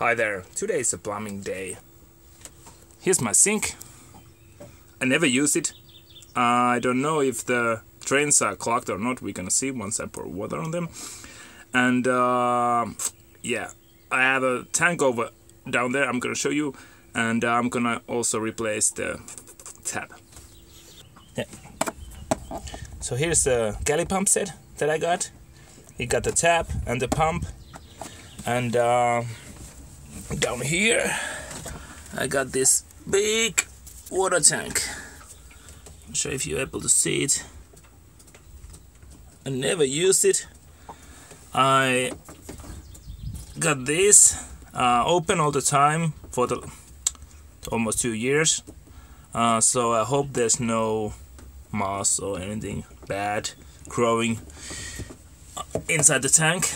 Hi there, today is a plumbing day. Here's my sink. I never use it. I don't know if the drains are clogged or not. We're gonna see once I pour water on them. And yeah, I have a tank over down there I'm gonna show you. And I'm gonna also replace the tap. Yeah. So here's the galley pump set that I got. You got the tap and the pump. And down here I got this big water tank. I'm sure if you're able to see it. I never used it. I got this open all the time for almost 2 years. So I hope there's no moss or anything bad growing inside the tank.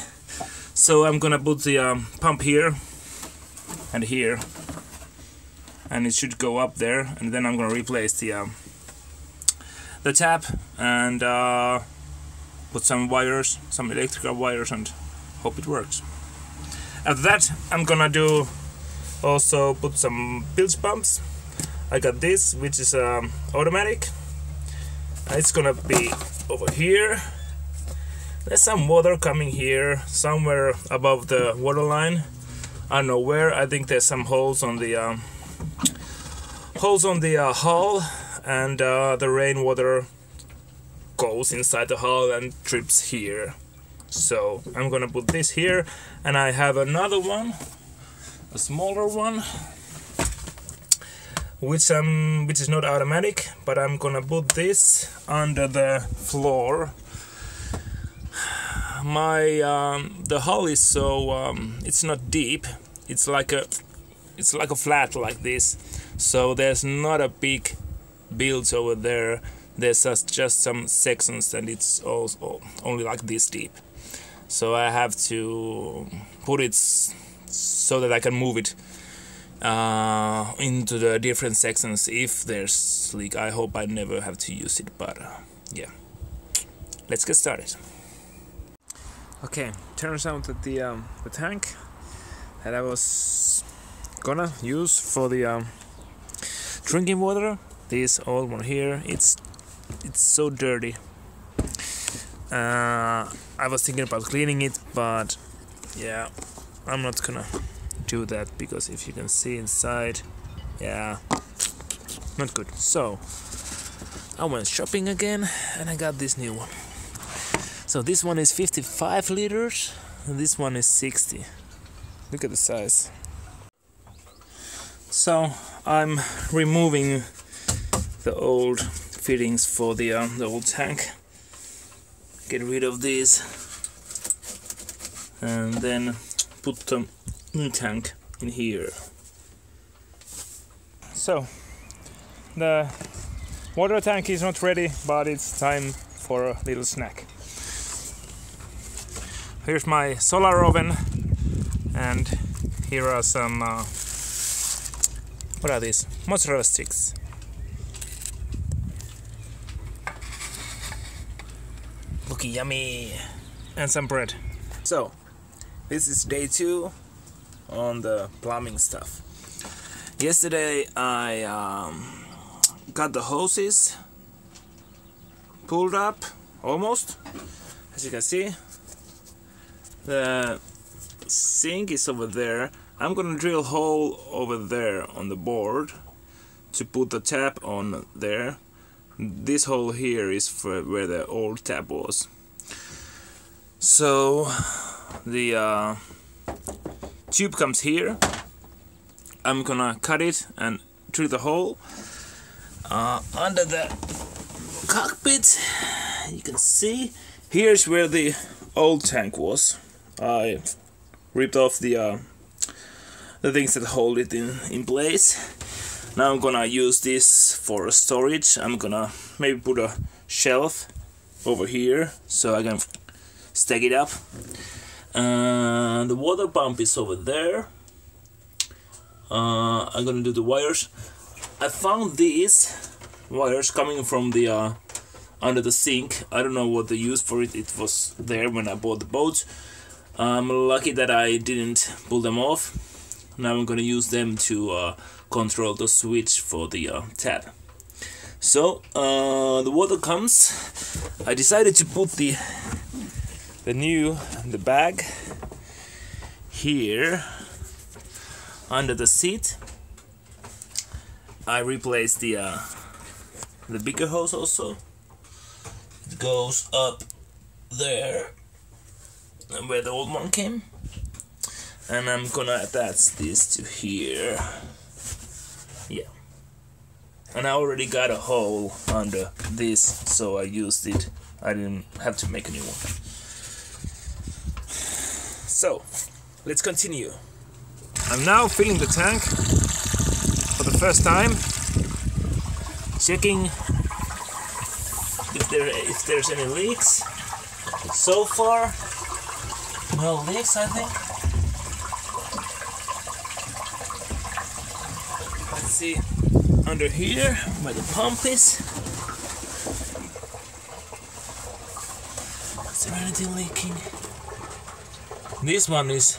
So I'm gonna put the pump here and here, and it should go up there, and then I'm gonna replace the tap and put some wires, some electrical wires, and hope it works. After that, I'm gonna do also put some bilge pumps. I got this, which is automatic. It's gonna be over here. There's some water coming here, somewhere above the water line. I don't know where. I think there's some holes on the hull, and the rainwater goes inside the hull and drips here. So I'm gonna put this here, and I have another one, a smaller one, which is not automatic, but I'm gonna put this under the floor. The hull is so it's not deep. It's like a flat like this. So there's not a big bilge over there. There's just some sections, and it's also only like this deep. So I have to put it so that I can move it into the different sections if there's leak. I hope I never have to use it, but yeah, let's get started. Okay, turns out that the tank that I was gonna use for the drinking water, this old one here, it's so dirty. I was thinking about cleaning it, but yeah, I'm not gonna do that, because if you can see inside, yeah, not good. So I went shopping again, and I got this new one. So this one is 55 liters, and this one is 60. Look at the size. So I'm removing the old fittings for the old tank. Get rid of these, and then put the new tank in here. So the water tank is not ready, but it's time for a little snack. Here's my solar oven, and here are some what are these? Mozzarella sticks. Looking yummy. And some bread. So this is day 2 on the plumbing stuff. Yesterday I got the hoses pulled up almost. As you can see, the sink is over there. I'm gonna drill a hole over there on the board to put the tap on there. This hole here is for where the old tap was. So the tube comes here. I'm gonna cut it and drill the hole under the cockpit. You can see here's where the old tank was. I ripped off the things that hold it in place. Now I'm gonna use this for storage. I'm gonna maybe put a shelf over here so I can stack it up. The water pump is over there. I'm gonna do the wires. I found these wires coming from the under the sink. I don't know what they used for it. It was there when I bought the boat. I'm lucky that I didn't pull them off, Now I'm gonna use them to control the switch for the tap. So the water comes. I decided to put the bag here under the seat. I replaced the bigger hose also. It goes up there where the old one came, and I'm gonna attach this to here. Yeah, and I already got a hole under this, so I used it. I didn't have to make a new one. So let's continue. I'm now filling the tank for the first time, checking if there's any leaks. So far, no leaks, I think. Let's see under here where the pump is. Is there anything leaking? This one is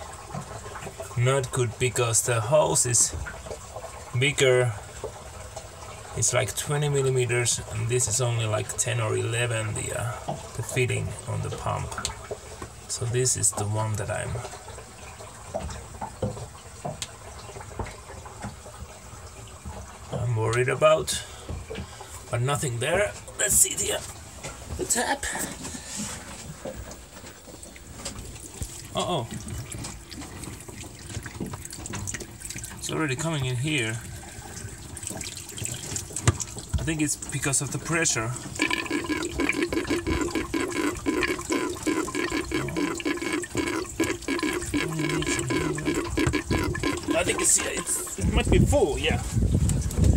not good because the hose is bigger. It's like 20 millimeters, and this is only like 10 or 11, the fitting on the pump. So this is the one that I'm worried about, but nothing there. Let's see the tap. Uh-oh. It's already coming in here. I think it's because of the pressure. I think it might be full, yeah.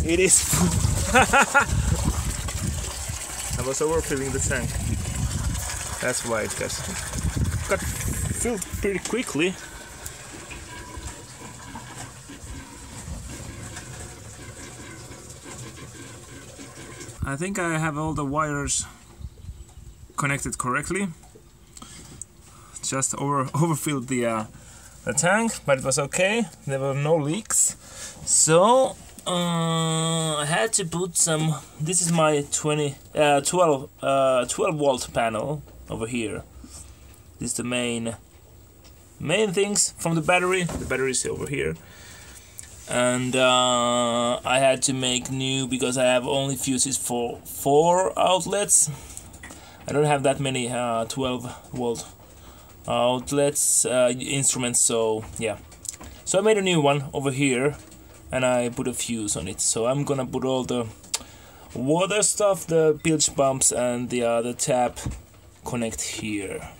It is full. I was overfilling the tank. That's why it got filled pretty quickly. I think I have all the wires connected correctly. Just overfilled the tank, but it was okay. There were no leaks. So I had to put some. This is my 12 volt panel over here. This is the main things from the battery. The battery is over here. And I had to make new because I have only fuses for 4 outlets. I don't have that many 12 volt outlets instruments, so yeah. So I made a new one over here, and I put a fuse on it. So I'm gonna put all the water stuff, the bilge pumps, and the tap connect here.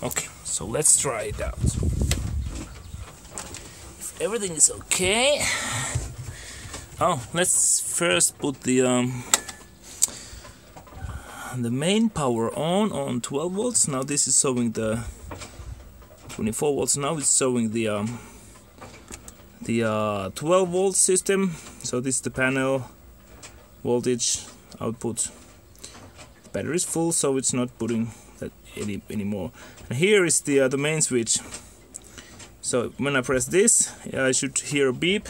Okay, so let's try it out. Everything is okay. Oh, let's first put the main power on 12 volts. Now this is showing the 24 volts. Now it's showing the 12 volt system. So this is the panel voltage output. The battery is full, so it's not putting that anymore. And here is the main switch. So when I press this, I should hear a beep,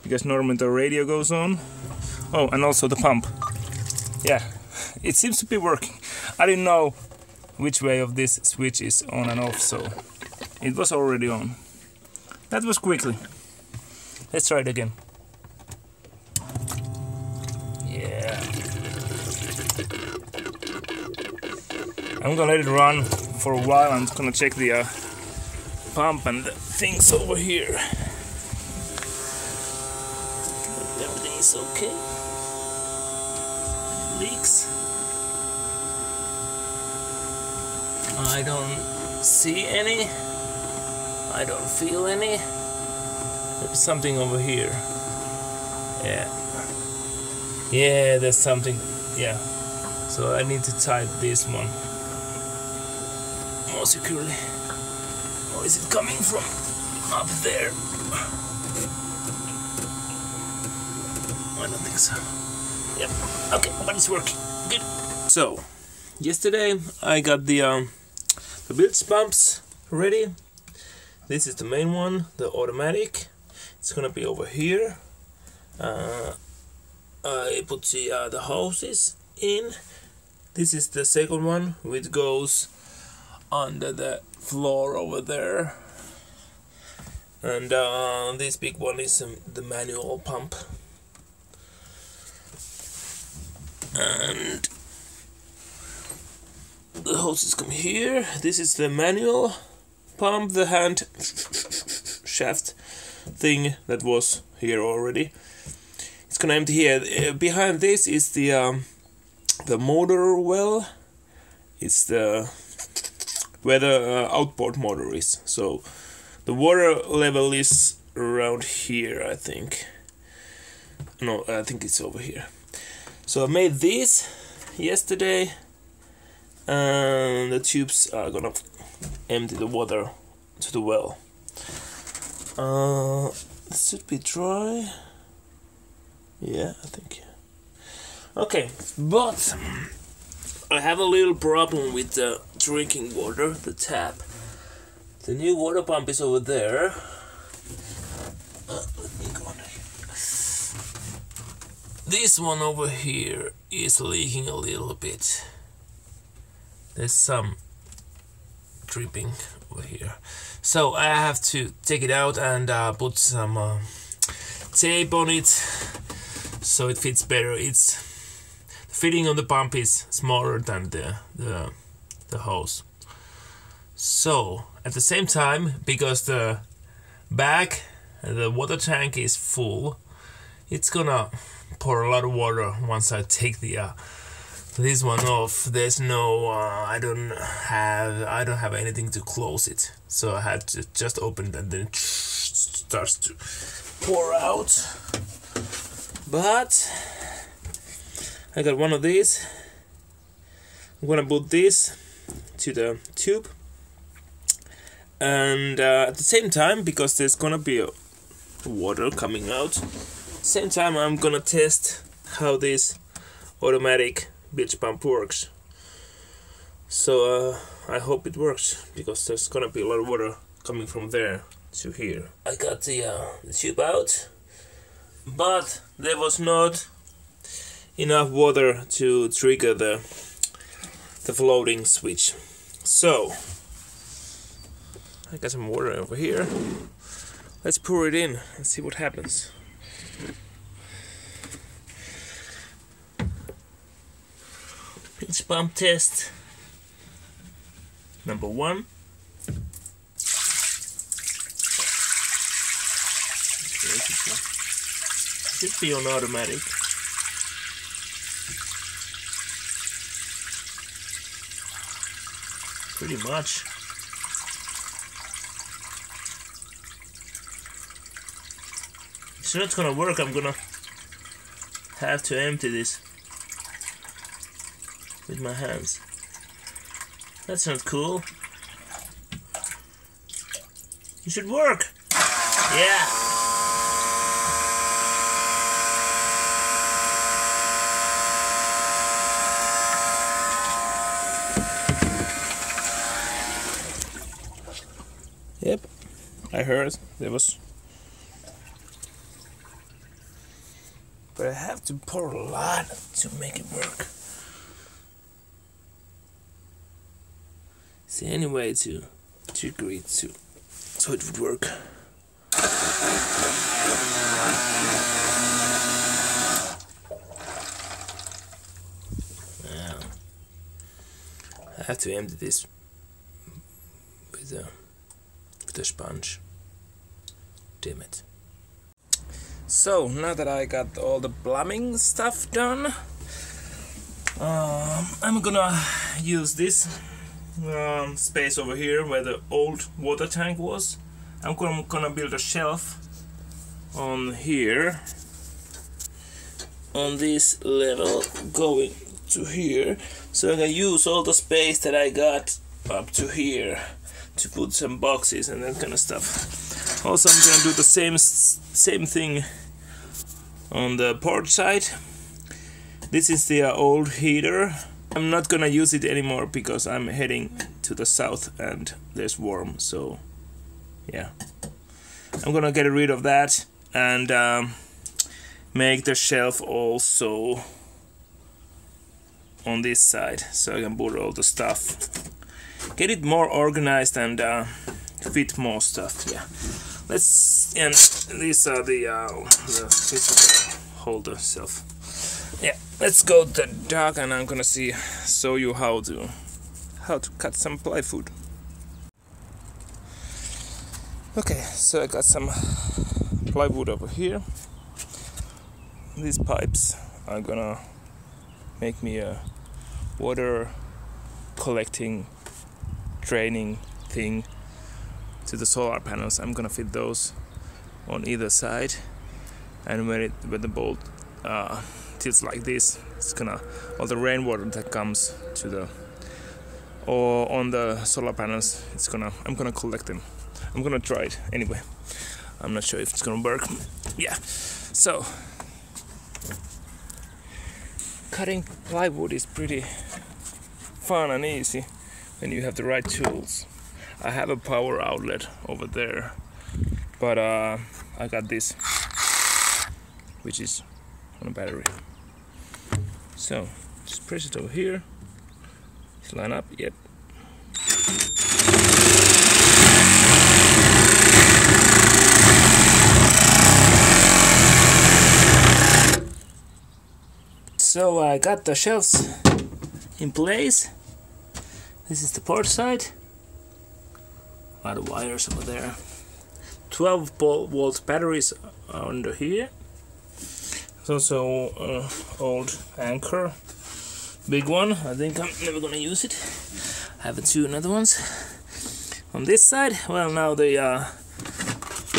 because normally the radio goes on. Oh, and also the pump. Yeah, it seems to be working. I didn't know which way of this switch is on and off, so it was already on. That was quickly. Let's try it again. Yeah. I'm gonna let it run for a while. I'm gonna check the pump and the things over here. Everything is okay. Leaks. I don't see any. I don't feel any. There's something over here. Yeah. Yeah, there's something. Yeah. So I need to tie this one more securely. Or is it coming from up there? I don't think so. Yep. Okay, but it's working. Good. So, yesterday I got the bilge pumps ready. This is the main one, the automatic. It's gonna be over here. I put the hoses in. This is the second one, which goes under the floor over there. And this big one is the manual pump. And the hoses come here. This is the manual pump, the hand shaft thing that was here already. It's gonna empty here. Behind this is the motor well. It's where the outboard motor is. So the water level is around here, I think. No, I think it's over here. So I made this yesterday, and the tubes are gonna empty the water to the well. It should be dry. Yeah, I think. Okay, but I have a little problem with the drinking water, the tap. The new water pump is over there. Let me go under here. This one over here is leaking a little bit. There's some dripping over here. So I have to take it out and put some tape on it so it fits better. The fitting on the pump is smaller than the hose. So at the same time, because the back the water tank is full, it's gonna pour a lot of water once I take this one off. There's no I don't have anything to close it, so I had to just open it and then it starts to pour out. But I got one of these. I'm gonna put this to the tube, and at the same time, because there's gonna be water coming out, same time I'm gonna test how this automatic bilge pump works. So I hope it works, because there's gonna be a lot of water coming from there to here. I got the tube out, but there was not enough water to trigger the floating switch. So I got some water over here. Let's pour it in and see what happens. Bilge pump test number 1. Should be on automatic. Pretty much. It's not gonna work. I'm gonna have to empty this with my hands. That's not cool. It should work. Yeah. Yep, I heard there was. But I have to pour a lot to make it work. Is there any way to trigger it so it would work? Now, I have to empty this with a sponge. Damn it. So now that I got all the plumbing stuff done, I'm gonna use this space over here where the old water tank was. I'm gonna build a shelf on here, on this level going to here, so I can use all the space that I got up to here to put some boxes and that kind of stuff. Also, I'm gonna do the same thing on the port side. This is the old heater. I'm not gonna use it anymore because I'm heading to the south and there's warm, so yeah. I'm gonna get rid of that and make the shelf also on this side, so I can put all the stuff, get it more organized and fit more stuff. Yeah, and these are the this is the holder shelf. Yeah, let's go to the dock and I'm gonna show you how to cut some plywood. Okay, so I got some plywood over here. These pipes are gonna make me a water collecting, draining thing to the solar panels. I'm gonna fit those on either side, and when the bolt tilts like this, it's gonna, all the rainwater that comes to the or on the solar panels, I'm gonna collect them. I'm gonna try it anyway. I'm not sure if it's gonna work. Yeah, so cutting plywood is pretty fun and easy when you have the right tools. I have a power outlet over there, but I got this, which is on a battery. So just press it over here. Just line up. Yep. So I got the shelves in place. This is the port side. A lot of wires over there. 12-volt batteries are under here. There's also an old anchor, big one. I think I'm never gonna use it. I have two other ones. On this side, well, now the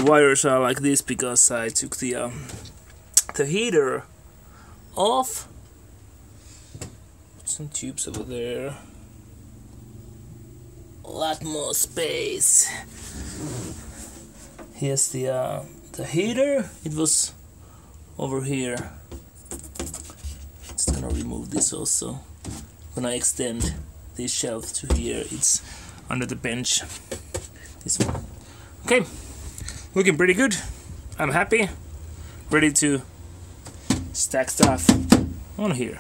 wires are like this because I took the heater off. Some tubes over there. A lot more space. Here's the heater. It was over here. Just gonna remove this also. When I extend this shelf to here, it's under the bench. This one. Okay, looking pretty good. I'm happy. Ready to stack stuff on here.